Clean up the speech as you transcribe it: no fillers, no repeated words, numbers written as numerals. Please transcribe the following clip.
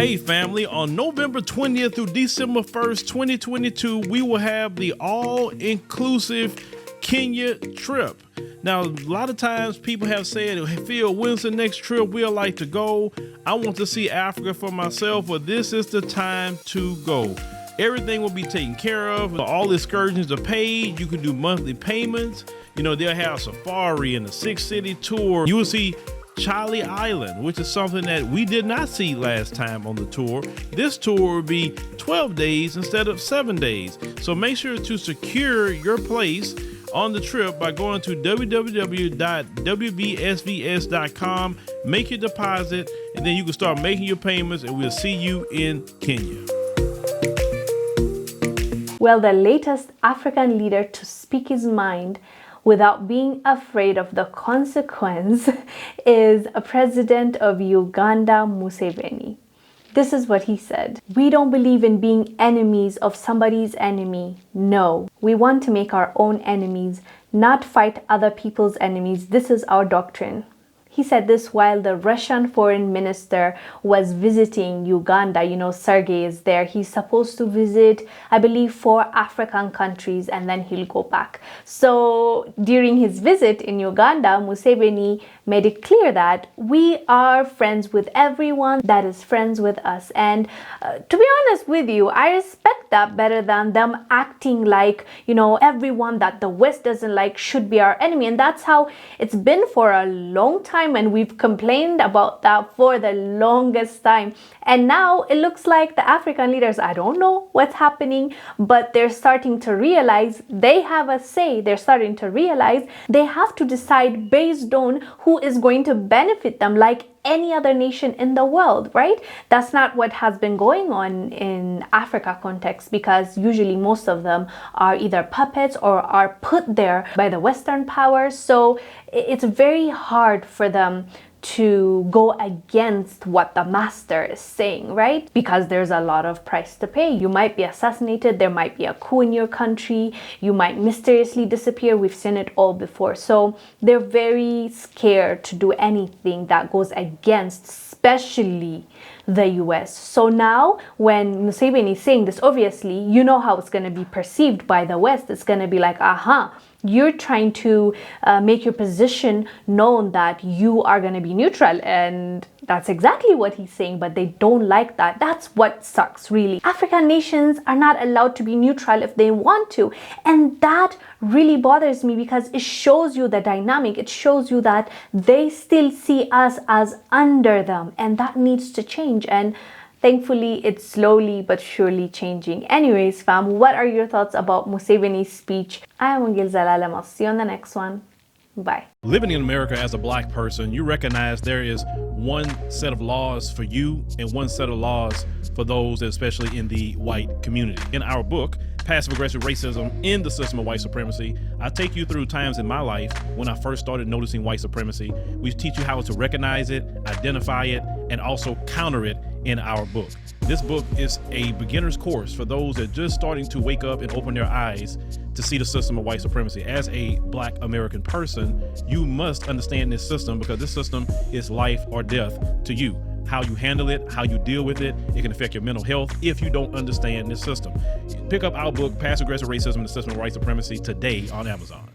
Hey family, on November 20th through December 1st, 2022, we will have the all-inclusive Kenya trip. Now, a lot of times people have said, hey, Phil, when's the next trip we'd like to go? I want to see Africa for myself, but this is the time to go. Everything will be taken care of. All excursions are paid. You can do monthly payments. You know, they'll have safari and a 6-city tour. You will see Charlie Island, which is something that we did not see last time on the tour. This tour will be 12 days instead of 7 days. So make sure to secure your place on the trip by going to www.wbsvs.com, make your deposit, and then you can start making your payments, and we'll see you in Kenya. Well, the latest African leader to speak his mind without being afraid of the consequence is a president of Uganda Museveni. This is what he said. We don't believe in being enemies of somebody's enemy. No, we want to make our own enemies, not fight other people's enemies. This is our doctrine. He said this while the Russian foreign minister was visiting Uganda. You know, Sergei is there. He's supposed to visit, I believe, 4 African countries, and then he'll go back. So during his visit in Uganda, Museveni made it clear that we are friends with everyone that is friends with us. And to be honest with you, I respect that better than them acting like, you know, everyone that the West doesn't like should be our enemy. And that's how it's been for a long time. And we've complained about that for the longest time. And now it looks like the African leaders, I don't know what's happening, but they're starting to realize they have a say. They're starting to realize they have to decide based on who is going to benefit them, like any other nation in the world, right? That's not what has been going on in Africa context, because usually most of them are either puppets or are put there by the Western powers. So it's very hard for them to go against what the master is saying, right? Because there's a lot of price to pay. You might be assassinated, there might be a coup in your country, you might mysteriously disappear. We've seen it all before. So they're very scared to do anything that goes against, especially the US. So now when Museveni is saying this, obviously, you know how it's going to be perceived by the West. It's going to be like, you're trying to make your position known that you are going to be neutral. And that's exactly what he's saying, but they don't like that. That's what sucks, really. African nations are not allowed to be neutral if they want to. And that really bothers me, because it shows you the dynamic. It shows you that they still see us as under them, and that needs to change. And thankfully, it's slowly but surely changing. Anyways, fam, what are your thoughts about Museveni's speech? I am Wongel Zelalem. I'll see you on the next one. Bye. Living in America as a Black person, you recognize there is one set of laws for you and one set of laws for those, especially in the white community. In our book, Passive Aggressive Racism in the System of White Supremacy, I take you through times in my life when I first started noticing white supremacy. We teach you how to recognize it, identify it, and also counter it in our book. This book is a beginner's course for those that are just starting to wake up and open their eyes to see the system of white supremacy. As a Black American person, you must understand this system, because this system is life or death to you. How you handle it, how you deal with it, it can affect your mental health if you don't understand this system. Pick up our book, Passive Aggressive Racism and the System of White Supremacy, today on Amazon.